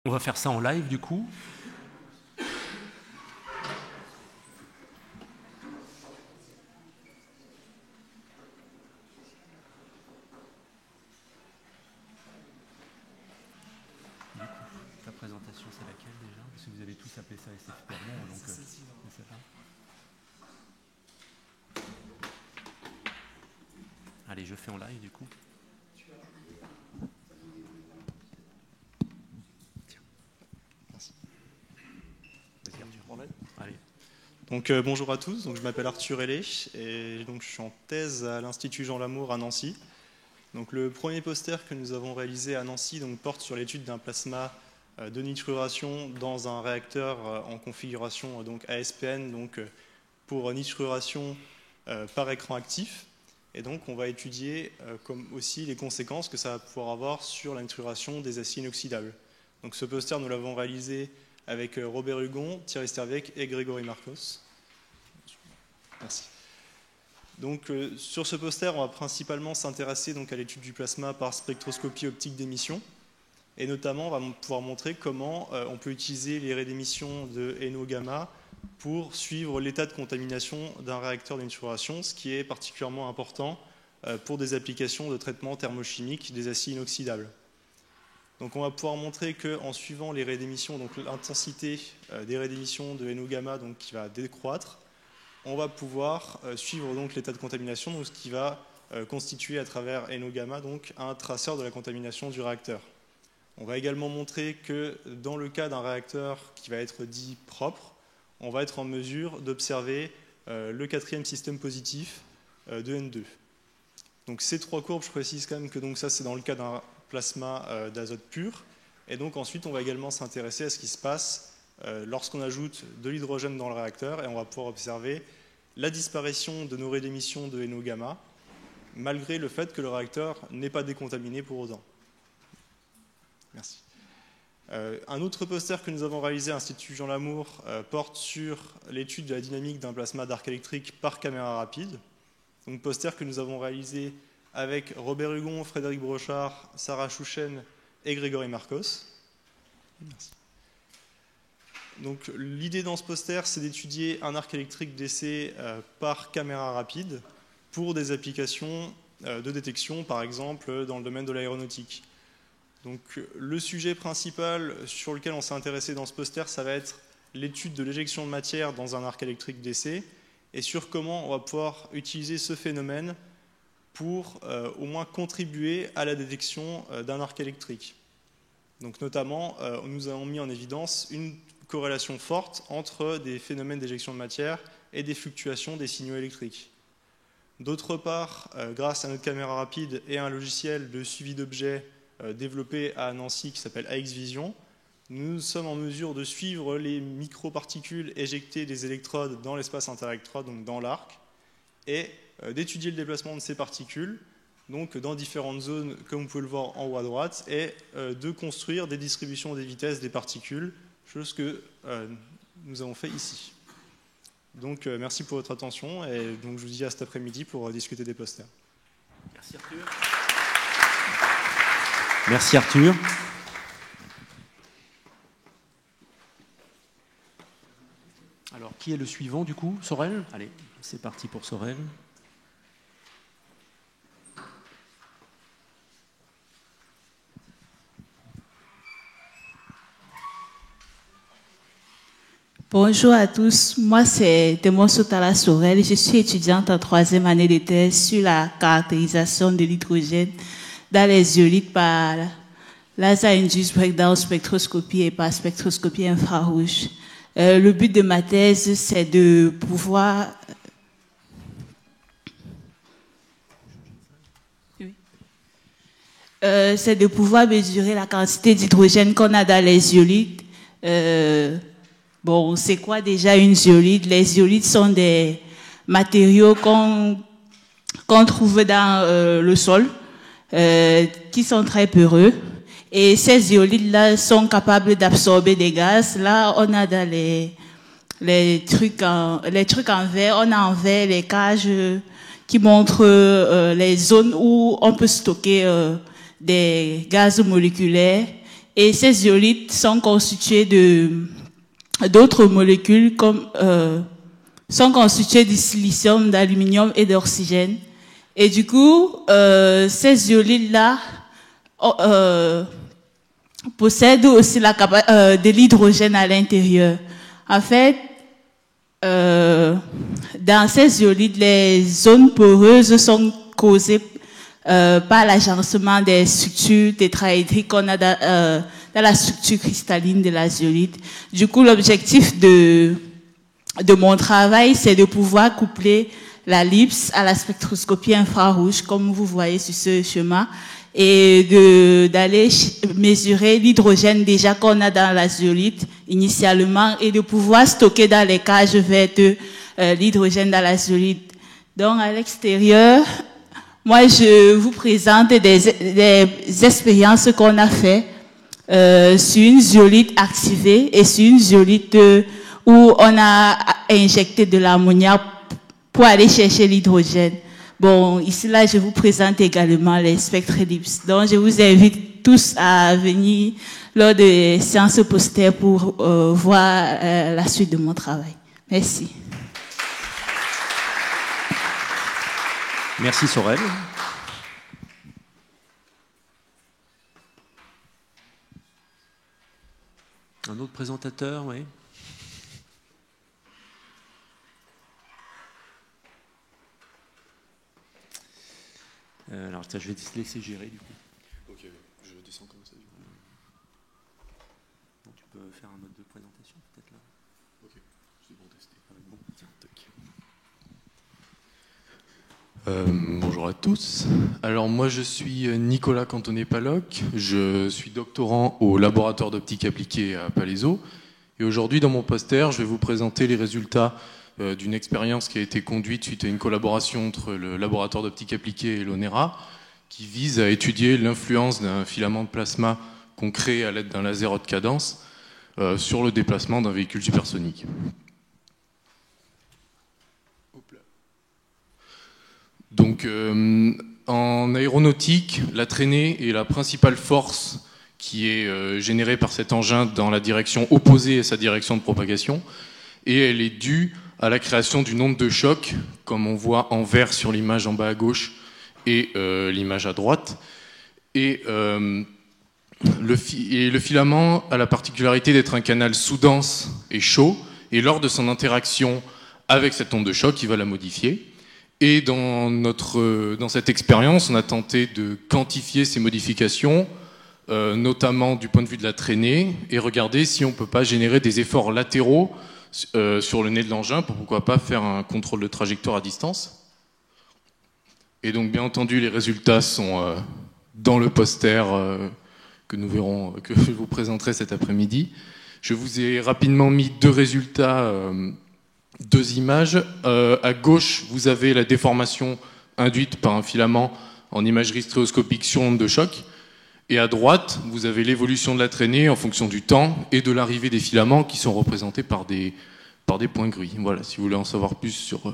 On va faire ça en live du coup. Ta présentation, c'est laquelle déjà? Parce que vous avez tous appelé ça SF Permont, donc c'est ça. Allez, je fais en live du coup. Merci. Allez. Donc bonjour à tous, donc, je m'appelle Arthur Hellé et donc, je suis en thèse à l'Institut Jean Lamour à Nancy. Donc, le premier poster que nous avons réalisé à Nancy donc, porte sur l'étude d'un plasma de nitruration dans un réacteur en configuration donc, ASPN donc, pour nitruration par écran actif. Et donc on va étudier comme aussi les conséquences que ça va pouvoir avoir sur la nitruration des aciers inoxydables. Donc ce poster, nous l'avons réalisé avec Robert Hugon, Thierry Stervec et Grégory Marcos. Merci. Donc sur ce poster, on va principalement s'intéresser donc, à l'étude du plasma par spectroscopie optique d'émission. Et notamment, on va pouvoir montrer comment on peut utiliser les raies d'émission de NO-gamma pour suivre l'état de contamination d'un réacteur de nitruration, ce qui est particulièrement important pour des applications de traitement thermochimique des aciers inoxydables. Donc on va pouvoir montrer qu'en suivant les raies d'émission, donc l'intensité des raies d'émission de NO-gamma donc, qui va décroître, on va pouvoir suivre donc l'état de contamination, donc, ce qui va constituer à travers NO-gamma donc, un traceur de la contamination du réacteur. On va également montrer que dans le cas d'un réacteur qui va être dit propre, on va être en mesure d'observer le quatrième système positif de N2. Donc ces trois courbes, je précise quand même que donc, ça c'est dans le cas d'un plasma d'azote pur. Et donc ensuite on va également s'intéresser à ce qui se passe lorsqu'on ajoute de l'hydrogène dans le réacteur et on va pouvoir observer la disparition de nos raies d'émission de NO-gamma malgré le fait que le réacteur n'est pas décontaminé pour autant. Merci. Un autre poster que nous avons réalisé à l'Institut Jean Lamour porte sur l'étude de la dynamique d'un plasma d'arc électrique par caméra rapide. Donc poster que nous avons réalisé avec Robert Hugon, Frédéric Brochard, Sarah Chouchen et Grégory Marcos. Merci. Donc l'idée dans ce poster, c'est d'étudier un arc électrique d'essai par caméra rapide pour des applications de détection, par exemple dans le domaine de l'aéronautique. Donc, le sujet principal sur lequel on s'est intéressé dans ce poster, ça va être l'étude de l'éjection de matière dans un arc électrique d'essai et sur comment on va pouvoir utiliser ce phénomène pour au moins contribuer à la détection d'un arc électrique. Donc, notamment, nous avons mis en évidence une corrélation forte entre des phénomènes d'éjection de matière et des fluctuations des signaux électriques. D'autre part, grâce à notre caméra rapide et à un logiciel de suivi d'objets développé à Nancy qui s'appelle AX-Vision, nous sommes en mesure de suivre les microparticules éjectées des électrodes dans l'espace interélectrode, donc dans l'arc, et d'étudier le déplacement de ces particules donc dans différentes zones, comme vous pouvez le voir en haut à droite, et de construire des distributions des vitesses des particules, chose que nous avons fait ici. Donc merci pour votre attention, et donc, je vous dis à cet après-midi pour discuter des posters. Merci Arthur. Merci Arthur. Alors, qui est le suivant du coup? Sorel? Allez, c'est parti pour Sorel. Bonjour à tous, moi c'est Demonso Tala Sorel, je suis étudiante en troisième année de thèse sur la caractérisation de l'hydrogène dans les zeolites par laser-induced breakdown spectroscopie et par spectroscopie infrarouge. Le but de ma thèse, c'est de pouvoir mesurer la quantité d'hydrogène qu'on a dans les zeolites. Bon, c'est quoi déjà une zeolite? Les zeolites sont des matériaux qu'on trouve dans le sol, qui sont très poreux. Et ces zeolites-là sont capables d'absorber des gaz. Là, on a dans les trucs en vert, on a en vert les cages qui montrent les zones où on peut stocker des gaz moléculaires. Et ces zeolites sont constitués d'autres molécules sont constitués du silicium, d'aluminium et d'oxygène. Et du coup, ces zeolites-là possèdent aussi de l'hydrogène à l'intérieur. En fait, dans ces zeolites, les zones poreuses sont causées par l'agencement des structures tétraédriques qu'on a dans la structure cristalline de la zeolite. Du coup, l'objectif de mon travail, c'est de pouvoir coupler la LIBS à la spectroscopie infrarouge, comme vous voyez sur ce schéma, et d'aller mesurer l'hydrogène déjà qu'on a dans la zeolite initialement, et de pouvoir stocker dans les cages vertes l'hydrogène dans la zeolite. Donc, à l'extérieur, moi, je vous présente des expériences qu'on a fait sur une zeolite activée et sur une zeolite où on a injecté de l'ammoniac pour aller chercher l'hydrogène. Bon, ici, là, je vous présente également les spectres LIBS. Donc, je vous invite tous à venir lors des séances poster pour voir la suite de mon travail. Merci. Merci Sorel. Un autre présentateur, oui. Alors, je vais te laisser gérer du coup. Ok, je descends comme ça du coup. Donc, tu peux faire un mode de présentation peut-être là. Ok, c'est bon tester. Bon, tiens, toc. Bonjour à tous. Alors moi je suis Nicolas Cantonet-Paloc, je suis doctorant au laboratoire d'optique appliquée à Palaiseau et aujourd'hui dans mon poster je vais vous présenter les résultats d'une expérience qui a été conduite suite à une collaboration entre le laboratoire d'optique appliquée et l'ONERA qui vise à étudier l'influence d'un filament de plasma qu'on crée à l'aide d'un laser haute cadence sur le déplacement d'un véhicule supersonique. Donc, en aéronautique, la traînée est la principale force qui est générée par cet engin dans la direction opposée à sa direction de propagation, et elle est due à la création d'une onde de choc, comme on voit en vert sur l'image en bas à gauche et l'image à droite. Et le filament a la particularité d'être un canal sous-dense et chaud, et lors de son interaction avec cette onde de choc, il va la modifier. Et dans cette expérience, on a tenté de quantifier ces modifications, notamment du point de vue de la traînée, et regarder si on ne peut pas générer des efforts latéraux sur le nez de l'engin, pour pourquoi pas faire un contrôle de trajectoire à distance. Et donc, bien entendu, les résultats sont dans le poster que je vous présenterai cet après-midi. Je vous ai rapidement mis deux résultats. Deux images. À gauche, vous avez la déformation induite par un filament en imagerie stéréoscopique sur onde de choc. Et à droite, vous avez l'évolution de la traînée en fonction du temps et de l'arrivée des filaments qui sont représentés par des points gris. Voilà, si vous voulez en savoir plus sur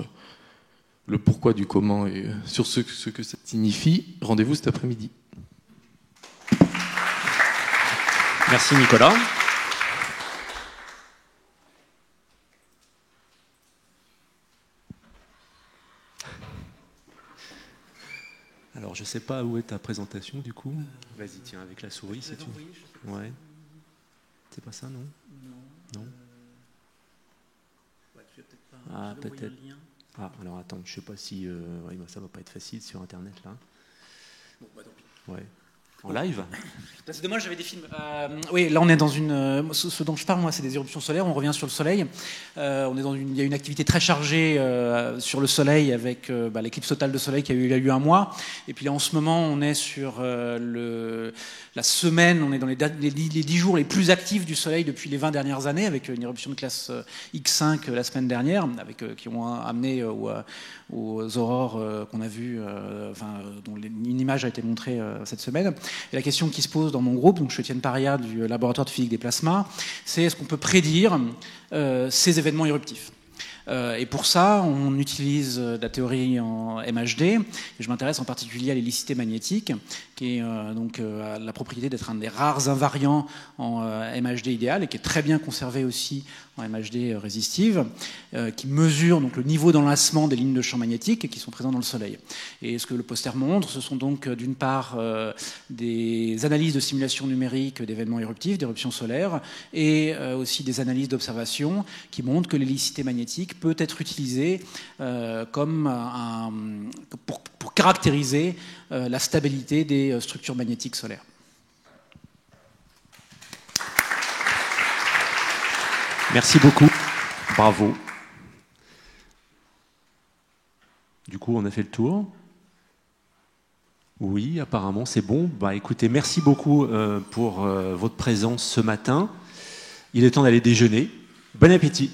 le pourquoi du comment et sur ce que ça signifie, rendez-vous cet après-midi. Merci Nicolas. Alors, je ne sais pas où est ta présentation, du coup. Vas-y, tiens, avec la souris, c'est tout. Ouais. C'est pas ça, non? Non. Ah, peut-être. Ah, alors attends, je ne sais pas si... ouais, ça ne va pas être facile sur Internet, là. Bon, bah tant pis. Ouais. En live? C'est dommage, j'avais des films. Oui, là on est dans une. Ce dont je parle, moi, c'est des éruptions solaires. On revient sur le Soleil. On est dans il y a une activité très chargée sur le Soleil avec l'éclipse totale de Soleil qui a eu lieu un mois. Et puis là, en ce moment, on est sur la semaine. On est dans les 10 jours les plus actifs du Soleil depuis les 20 dernières années, avec une éruption de classe X5 la semaine dernière, qui ont amené aux aurores qu'on a vues, dont une image a été montrée cette semaine. Et la question qui se pose dans mon groupe, donc je suis Étienne Paria du laboratoire de physique des plasmas, c'est est-ce qu'on peut prédire ces événements éruptifs? Et pour ça, on utilise la théorie en MHD. Et je m'intéresse en particulier à l'hélicité magnétique, qui qui est donc a la propriété d'être un des rares invariants en MHD idéal et qui est très bien conservé aussi en MHD résistive, qui mesure donc le niveau d'enlacement des lignes de champ magnétique qui sont présentes dans le Soleil. Et ce que le poster montre, ce sont donc d'une part des analyses de simulation numérique d'événements éruptifs, d'éruptions solaires, et aussi des analyses d'observation qui montrent que l'hélicité magnétique peut être utilisée comme pour caractériser la stabilité des structures magnétiques solaires. Merci beaucoup. Bravo. Du coup, on a fait le tour. Oui, apparemment, c'est bon. Bah, écoutez, merci beaucoup pour votre présence ce matin. Il est temps d'aller déjeuner. Bon appétit.